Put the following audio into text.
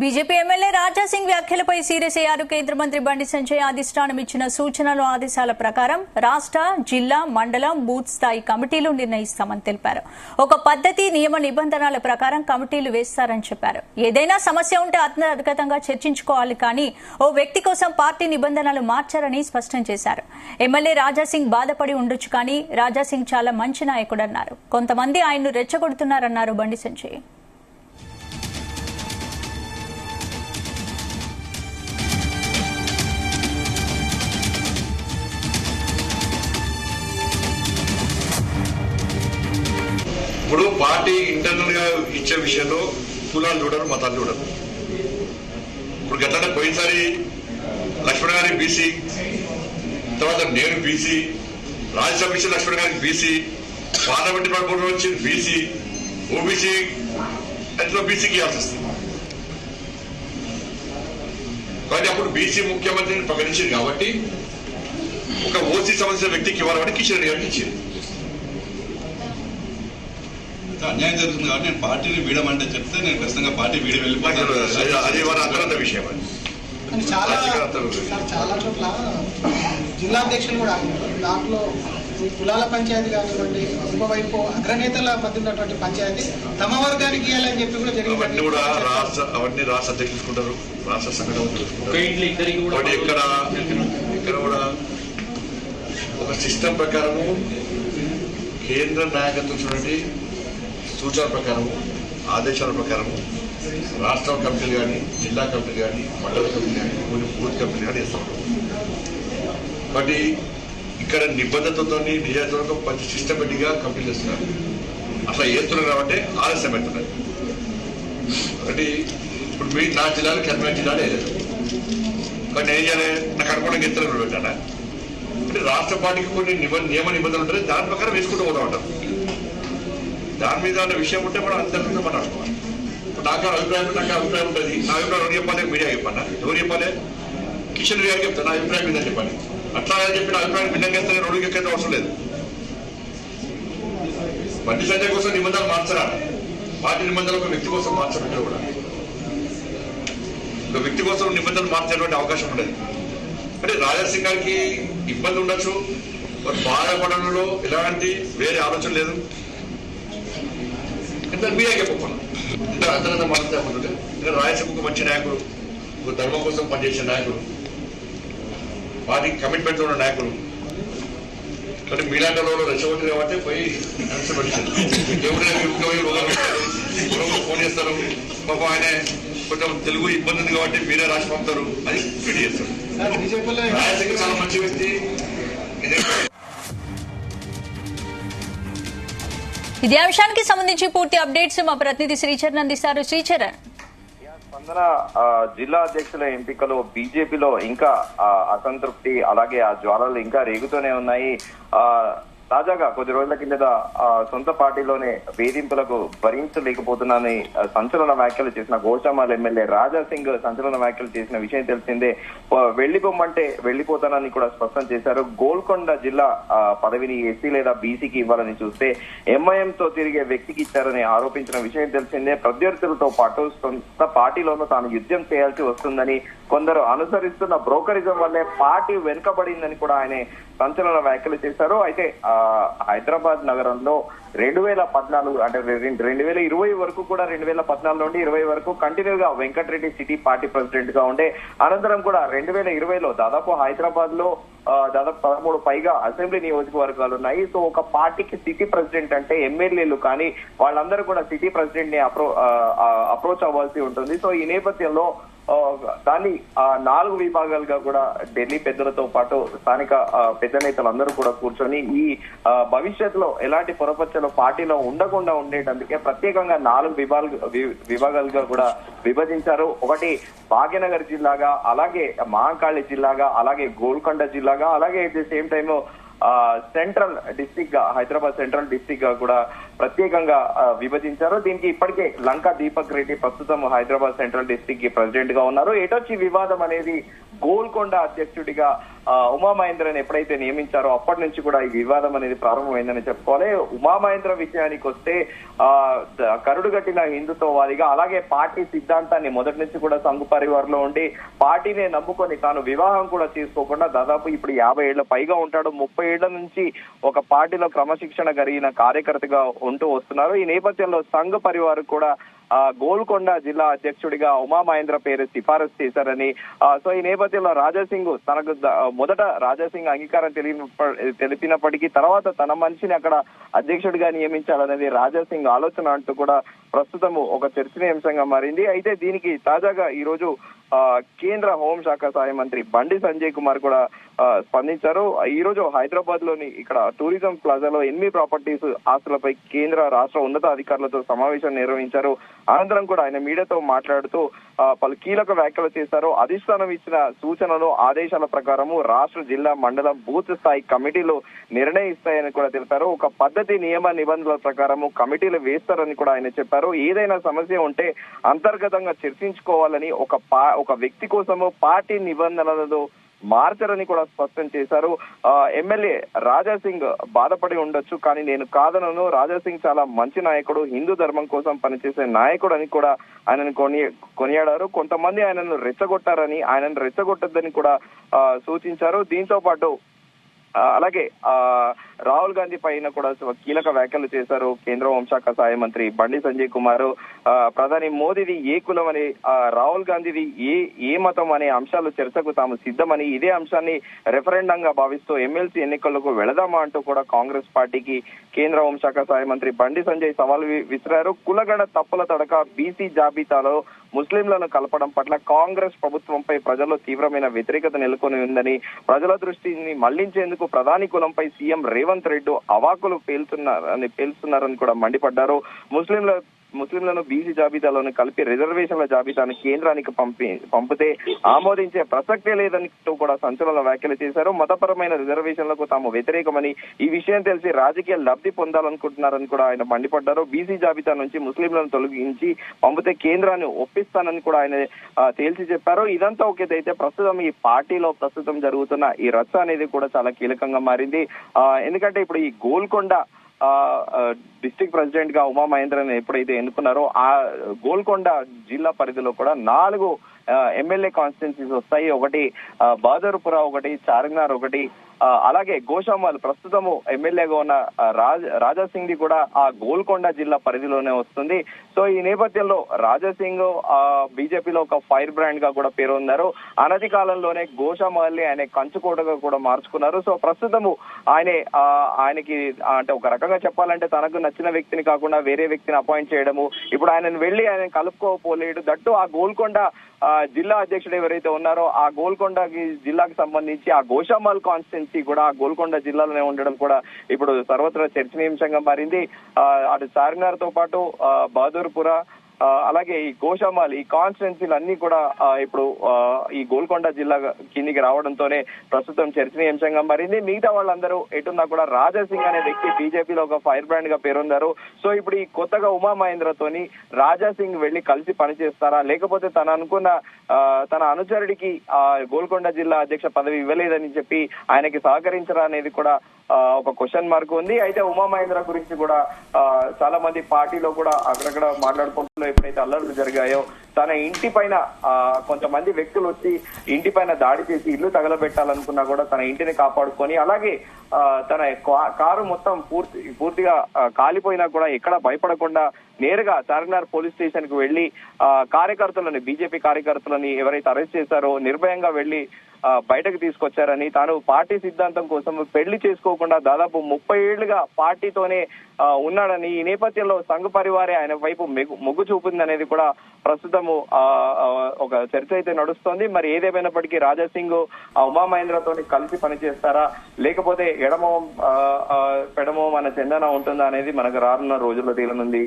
BJP MLA Raja Singh వ్యాఖ్యలపై serious అయ్యారు. కేంద్ర మంత్రి బండి సంజయ్ అధిష్టానం ఇచ్చిన సూచనలు ఆదేశాల ప్రకారం రాష్ట్ర, జిల్లా, మండలం, బూత్ స్థాయి కమిటీలు నిర్ణయిస్తామని తెలిపారు. ఒక పద్ధతి, నియమ నిబంధనల ప్రకారం కమిటీలు వేస్తారని చెప్పారు. ఏదైనా సమస్య ఉంటే అంతర్గతంగా చర్చించుకోవాలి, కానీ ఓ వ్యక్తి కోసం పార్టీ నిబంధనలు మార్చారని స్పష్టం చేశారు. ఎమ్మెల్యే రాజాసింగ్ బాధపడి ఉండొచ్చు, కానీ రాజాసింగ్ చాలా మంచి నాయకుడన్నారు. కొంతమంది ఆయన్ను రెచ్చగొడుతున్నారన్నారు బండి సంజయ్. ఇప్పుడు పార్టీ ఇంటర్నల్ గా ఇచ్చే విషయంలో కులాలు చూడరు, మతాలు చూడరు. ఇప్పుడు గతంలో పోయినసారి లక్ష్మణ్ గారికి బీసీ, తర్వాత నేను బీసీ, రాజ్యసభ ఇచ్చిన లక్ష్మణ్ గారికి బీసీ, పార్లమెంట్ ప్రపోజల్ వచ్చి బీసీ, ఓబీసీ అందులో బీసీకి ఇవ్వాల్సి వస్తుంది. కానీ అప్పుడు బీసీ ముఖ్యమంత్రిని ప్రకటించింది కాబట్టి ఒక ఓసీ సంబంధించిన వ్యక్తికి ఇవ్వాలని కిషన్ రెడ్డి గారికి ఇచ్చింది. అన్యాయం జరుగుతుంది కాబట్టి నేను పార్టీని వీడమంటే చెప్తే నేను ఖచ్చితంగా పార్టీ వీడి వెళ్ళిపోతాను. అది మన అంతరంగ విషయం. చాలా చోట్ల జిల్లా అధ్యక్షులు కూడా దాంట్లో కులాల పంచాయతీ కానివ్వండి, ఇంకోవైపు అగ్రనేతల మధ్య ఉన్నటువంటి పంచాయతీ తమ వర్గానికి ఇవ్వాలని చెప్పి కూడా జరిగింది. అవన్నీ రాష్ట్ర అధ్యక్షులు చూసుకుంటారు, రాష్ట్ర సంఘటన చూసుకుంటారు. ఇక్కడ కూడా ఒక సిస్టమ్ ప్రకారము కేంద్ర నాయకత్వం చూడండి, సూచన ప్రకారము, ఆదేశాల ప్రకారము రాష్ట్ర కమిటీలు కానీ, జిల్లా కమిటీలు కానీ, మండల కమిటీలు కానీ, కొన్ని బూత్ కమిటీలు కానీ వేస్తాం. కాబట్టి ఇక్కడ నిబద్ధతతో నిజాయితీతో ప్రతి సిస్టమేటిక్ గా కమిటీలు వేస్తున్నారు. అట్లా వేస్తున్నారు కాబట్టి ఆలస్యం అవుతున్నారు. కాబట్టి ఇప్పుడు నా జిల్లాలో కర్నూలు జిల్లాలో వేయలేదు, కానీ ఏం చేయాలి, నాకు అనుకోవడానికి ఎత్తులు పెట్టానా అంటే రాష్ట్ర పార్టీకి కొన్ని నియమ నిబంధనలు ఉంటాయి, దాని ప్రకారం వేసుకుంటూ పోతా ఉంటారు. దాని మీద విషయం ఉంటే మనం అందరికీ మనం అనుకోవాలి. నాకు అభిప్రాయం ఉంటుంది. నా అభిప్రాయం ఎవరు చెప్పాలి, మీడియా చెప్పాలి. ఎవరు చెప్పాలి, కిషన్ రెడ్డి గారికి చెప్తాను నా అభిప్రాయం మీద చెప్పాలి. అట్లా చెప్పిన అభిప్రాయం భిన్నంగా వేస్తే రోడ్డుకి ఎక్కైతే అవసరం లేదు. బండి సంజయ్ కోసం నిబంధనలు మార్చరా, పార్టీ నిబంధనలు ఒక వ్యక్తి కోసం మార్చడం కూడా ఒక వ్యక్తి కోసం నిబంధనలు మార్చేటువంటి అవకాశం ఉండదు. అంటే రాజాసింగ్ గారికి ఇబ్బంది ఉండొచ్చు, బాధపడంలో ఎలాంటి వేరే ఆలోచన లేదు. మీడియా చెప్పకుండా ఇంకా అంతరంగ మనసు చెప్పకుండా ఇంకా రాయలసీమకు మంచి నాయకుడు, ధర్మం కోసం పనిచేసే నాయకుడు, వారి కమిట్మెంట్ ఉన్న నాయకుడు. కానీ మీలాంటి వాళ్ళు రెచ్చగొట్టారు కాబట్టి పోయి ఫోన్ చేస్తారు. పాపం ఆయన కొంచెం తెలుగు ఇబ్బంది ఉంది కాబట్టి మీరే రాసి పంపుతారు, అది ఫిట్ చేస్తారు. రాయలసీమ చాలా మంచి వ్యక్తి. ఇదే అంశానికి సంబంధించి పూర్తి అప్డేట్స్ మా ప్రతినిధి శ్రీచరణ్ అందిస్తారు. శ్రీచరణ్, స్పందన జిల్లా అధ్యక్షుల ఎంపికలో బీజేపీలో ఇంకా అసంతృప్తి, అలాగే ఆ జ్వాలలు ఇంకా రేగుతూనే ఉన్నాయి. తాజాగా కొద్ది రోజుల కిందట సొంత పార్టీలోనే వేధింపులకు భరించలేకపోతున్నానని సంచలన వ్యాఖ్యలు చేసిన గోషామాల్ ఎమ్మెల్యే రాజాసింగ్ సంచలన వ్యాఖ్యలు చేసిన విషయం తెలిసిందే. వెళ్లిపోమంటే వెళ్లిపోతానని కూడా స్పష్టం చేశారు. గోల్కొండ జిల్లా పదవిని ఎస్సీ లేదా బీసీకి ఇవ్వాలని చూస్తే ఎంఐఎంతో తిరిగే వ్యక్తికి ఇచ్చారని ఆరోపించిన విషయం తెలిసిందే. ప్రత్యర్థులతో పాటు సొంత పార్టీలోనూ తాను యుద్ధం చేయాల్సి వస్తుందని, కొందరు అనుసరిస్తున్న బ్రోకరిజం వల్లే పార్టీ వెనుకబడిందని కూడా ఆయన సంచలన వ్యాఖ్యలు చేశారు. అయితే హైదరాబాద్ నగరంలో 2014 అంటే 2020 వరకు కూడా 2014 నుండి 20 వరకు కంటిన్యూగా వెంకటరెడ్డి సిటీ పార్టీ ప్రెసిడెంట్ గా ఉండే అనంతరం కూడా 2020లో దాదాపు హైదరాబాద్ లో దాదాపు 13 పైగా అసెంబ్లీ నియోజకవర్గాలు ఉన్నాయి. సో ఒక పార్టీకి సిటీ ప్రెసిడెంట్ అంటే ఎమ్మెల్యేలు కానీ వాళ్ళందరూ కూడా సిటీ ప్రెసిడెంట్ ని అప్రోచ్ అవ్వాల్సి ఉంటుంది. సో ఈ నేపథ్యంలో దాన్ని 4 విభాగాలుగా కూడా ఢిల్లీ పెద్దలతో పాటు స్థానిక పెద్ద నేతలందరూ కూడా కూర్చొని ఈ భవిష్యత్తులో ఎలాంటి పొరపచ్చలు పార్టీలో ఉండకుండా ఉండేటందుకే ప్రత్యేకంగా 4 విభాగాలుగా కూడా విభజించారు. ఒకటి భాగ్యనగర్ జిల్లాగా, అలాగే మహంకాళి జిల్లాగా, అలాగే గోల్కొండ జిల్లాగా, అలాగే at the same time central district గా, హైదరాబాద్ సెంట్రల్ డిస్ట్రిక్ట్ గా కూడా ప్రత్యేకంగా విభజించారు. దీనికి ఇప్పటికే లంకా దీపక్ రెడ్డి ప్రస్తుతం హైదరాబాద్ సెంట్రల్ డిస్ట్రిక్ట్ కి ప్రెసిడెంట్ గా ఉన్నారు. ఎటొచ్చి వివాదం అనేది గోల్కొండ అధ్యక్షుడిగా ఉమామహేంద్రని ఎప్పుడైతే నియమించారో అప్పటి నుంచి కూడా ఈ వివాదం అనేది ప్రారంభమైందని చెప్పుకోవాలి. ఉమామహేంద్ర విషయానికి వస్తే కరుడుగట్టిన హిందుత్వవాదిగా, అలాగే పార్టీ సిద్ధాంతాన్ని మొదటి నుంచి కూడా సంఘ్ పరివార్ లో ఉండి పార్టీనే నమ్ముకొని తాను వివాహం కూడా చేసుకోకుండా దాదాపు ఇప్పుడు 50 ఏళ్ల పైగా ఉంటాడు. 30 ఏళ్ల నుంచి ఒక పార్టీలో క్రమశిక్షణ కలిగిన కార్యకర్తగా ఉంటూ వస్తున్నారు. ఈ నేపథ్యంలో సంఘ్ పరివార్ కూడా గోల్కొండ జిల్లా అధ్యక్షుడిగా ఉమామహేంద్ర పేరు సిఫారసు చేశారని, సో ఈ నేపథ్యంలో రాజాసింగ్ తనకు మొదట రాజాసింగ్ అంగీకారం తెలిపినప్పటికీ తర్వాత తన మనిషిని అక్కడ అధ్యక్షుడిగా నియమించాలనేది రాజాసింగ్ ఆలోచన అంటూ కూడా ప్రస్తుతం ఒక చర్చనీయాంశంగా మారింది. అయితే దీనికి తాజాగా ఈ రోజు కేంద్ర హోంశాఖ సహాయ మంత్రి బండి సంజయ్ కుమార్ కూడా స్పందించారు. ఈ రోజు హైదరాబాద్ లోని ఇక్కడ టూరిజం ప్లాజాలో 8 ప్రాపర్టీస్ ఆస్తులపై కేంద్ర రాష్ట్ర ఉన్నతాధికారులతో సమావేశం నిర్వహించారు. అనంతరం కూడా ఆయన మీడియాతో మాట్లాడుతూ పలు కీలక వ్యాఖ్యలు చేశారు. అధిష్టానం ఇచ్చిన సూచనలు ఆదేశాల ప్రకారము రాష్ట్ర, జిల్లా, మండలం, బూత్ స్థాయి కమిటీలు నిర్ణయిస్తాయని కూడా తెలిపారు. ఒక పద్ధతి, నియమ నిబంధనల ప్రకారము కమిటీలు వేస్తారని కూడా ఆయన చెప్పారు. ఏదైనా సమస్య ఉంటే అంతర్గతంగా చర్చించుకోవాలని, ఒక వ్యక్తి కోసము పార్టీ నిబంధనలను మార్చరని కూడా స్పష్టం చేశారు. ఎమ్మెల్యే రాజాసింగ్ బాధపడి ఉండొచ్చు, కానీ నేను కాదనను. రాజాసింగ్ చాలా మంచి నాయకుడు, హిందూ ధర్మం కోసం పనిచేసే నాయకుడు అని కూడా ఆయనను కొనియాడారు. కొంతమంది ఆయనను రెచ్చగొట్టారని, ఆయనను రెచ్చగొట్టద్దని కూడా సూచించారు. దీంతో పాటు అలాగే రాహుల్ గాంధీ పైన కూడా కీలక వ్యాఖ్యలు చేశారు కేంద్ర హోంశాఖ సహాయ మంత్రి బండి సంజయ్ కుమార్. ప్రధాని మోదీది ఏ కులం అని, రాహుల్ గాంధీది ఏ మతం అనే అంశాలు చర్చకు తాము సిద్ధమని, ఇదే అంశాన్ని రెఫరెండంగా భావిస్తూ ఎమ్మెల్సీ ఎన్నికలకు వెళదామా అంటూ కూడా కాంగ్రెస్ పార్టీకి కేంద్ర హోంశాఖ సహాయ మంత్రి బండి సంజయ్ సవాల్ విసిరారు. కులగణ తప్పుల తడక బీసీ జాబితాలో ముస్లింలను కలపడం పట్ల కాంగ్రెస్ ప్రభుత్వంపై ప్రజల్లో తీవ్రమైన వ్యతిరేకత నెలకొని ఉందని, ప్రజల దృష్టిని మళ్లించేందుకు ప్రధాని కులంపై సీఎం రేవంత్ రెడ్డి అవాకులు పేల్చుతున్నారని కూడా మండిపడ్డారు. ముస్లింలను బీసీ జాబితాలోని కలిపి రిజర్వేషన్ల జాబితాను కేంద్రానికి పంపితే ఆమోదించే ప్రసక్తే లేదంటూ కూడా సంచలన వ్యాఖ్యలు చేశారు. మతపరమైన రిజర్వేషన్లకు తాము వ్యతిరేకమని, ఈ విషయం తెలిసి రాజకీయ లబ్ధి పొందాలనుకుంటున్నారని కూడా ఆయన మండిపడ్డారు. బీసీ జాబితా నుంచి ముస్లింలను తొలగించి పంపితే కేంద్రాన్ని ఒప్పిస్తానని కూడా ఆయన తేల్చి చెప్పారు. ఇదంతా ఒకేదైతే ప్రస్తుతం ఈ పార్టీలో జరుగుతున్న ఈ రచ్చ అనేది కూడా చాలా కీలకంగా మారింది. ఎందుకంటే ఇప్పుడు ఈ గోల్కొండ డిస్ట్రిక్ట్ ప్రెసిడెంట్ గా ఉమామహేంద్రని ఎప్పుడైతే ఎన్నుకున్నారో ఆ గోల్కొండ జిల్లా పరిధిలో కూడా 4 ఎమ్మెల్యే కాన్స్టిట్యున్సీస్ వస్తాయి. ఒకటి బహదూర్పుర, ఒకటి చార్మినార్, ఒకటి అలాగే గోషామల్ ప్రస్తుతము ఎమ్మెల్యేగా ఉన్న రాజాసింగ్ ది కూడా ఆ గోల్కొండ జిల్లా పరిధిలోనే వస్తుంది. సో ఈ నేపథ్యంలో రాజాసింగ్ బీజేపీలో ఒక ఫైర్ బ్రాండ్ గా కూడా పేరొందారు. అనతి కాలంలోనే గోషామల్ ని ఆయన కంచుకోటగా కూడా మార్చుకున్నారు. సో ప్రస్తుతము ఆయనకి అంటే ఒక రకంగా చెప్పాలంటే తనకు నచ్చిన వ్యక్తిని కాకుండా వేరే వ్యక్తిని అపాయింట్ చేయడము, ఇప్పుడు ఆయన కలుపుకోపోలేడు. దట్టు ఆ గోల్కొండ జిల్లా అధ్యక్షుడు ఎవరైతే ఉన్నారో ఆ గోల్కొండ జిల్లాకు సంబంధించి ఆ గోషామల్ కాన్స్టిట్యున్సీ కూడా ఆ గోల్కొండ జిల్లాలోనే ఉండడం కూడా ఇప్పుడు సర్వత్రా చర్చనీయాంశంగా మారింది. అటు చార్మినార్ తో పాటు బహదూర్పుర, అలాగే ఈ గోషామల్, ఈ కాన్స్టిట్యున్సీలు అన్ని కూడా ఇప్పుడు ఈ గోల్కొండ జిల్లా కిందికి రావడంతోనే ప్రస్తుతం చర్చనీయాంశంగా మారింది. మిగతా వాళ్ళందరూ ఎటున్నా కూడా రాజాసింగ్ అనే వ్యక్తి బీజేపీలో ఒక ఫైర్ బ్రాండ్ గా పేరొందారు. సో ఇప్పుడు ఈ కొత్తగా ఉమామహేంద్రతోని రాజాసింగ్ వెళ్లి కలిసి పనిచేస్తారా, లేకపోతే తన అనుచరుడికి గోల్కొండ జిల్లా అధ్యక్ష పదవి ఇవ్వలేదని చెప్పి ఆయనకి సహకరించరా అనేది కూడా ఒక క్వశ్చన్ మార్క్ ఉంది. అయితే ఉమామహేంద్ర గురించి కూడా చాలా మంది పార్టీలో కూడా అక్కడక్కడ మాట్లాడుకుంటూ ఎప్పుడైతే అల్లర్లు జరిగాయో తన ఇంటి పైన కొంతమంది వ్యక్తులు వచ్చి ఇంటి పైన దాడి చేసి ఇల్లు తగలబెట్టాలనుకున్నా కూడా తన ఇంటిని కాపాడుకొని, అలాగే తన కారు మొత్తం పూర్తిగా కాలిపోయినా కూడా ఎక్కడ భయపడకుండా నేరుగా చార్మినార్ పోలీస్ స్టేషన్ కు వెళ్లి బీజేపీ కార్యకర్తలని ఎవరైతే అరెస్ట్ చేశారో నిర్భయంగా వెళ్లి బయటకు తీసుకొచ్చారని, తాను పార్టీ సిద్ధాంతం కోసం పెళ్లి చేసుకోకుండా దాదాపు 30 ఏళ్లుగా పార్టీతోనే ఉన్నాడని, ఈ నేపథ్యంలో సంఘ్ పరివారే ఆయన వైపు మొగ్గు చూపింది అనేది కూడా ప్రస్తుతము ఒక చర్చ అయితే నడుస్తోంది. మరి ఏదేమైనప్పటికీ రాజాసింగ్ ఉమామహేంద్రతో కలిసి పనిచేస్తారా, లేకపోతే ఎడమో పెడమో మన చందన ఉంటుందా అనేది మనకు రానున్న రోజుల్లో తేలనుంది.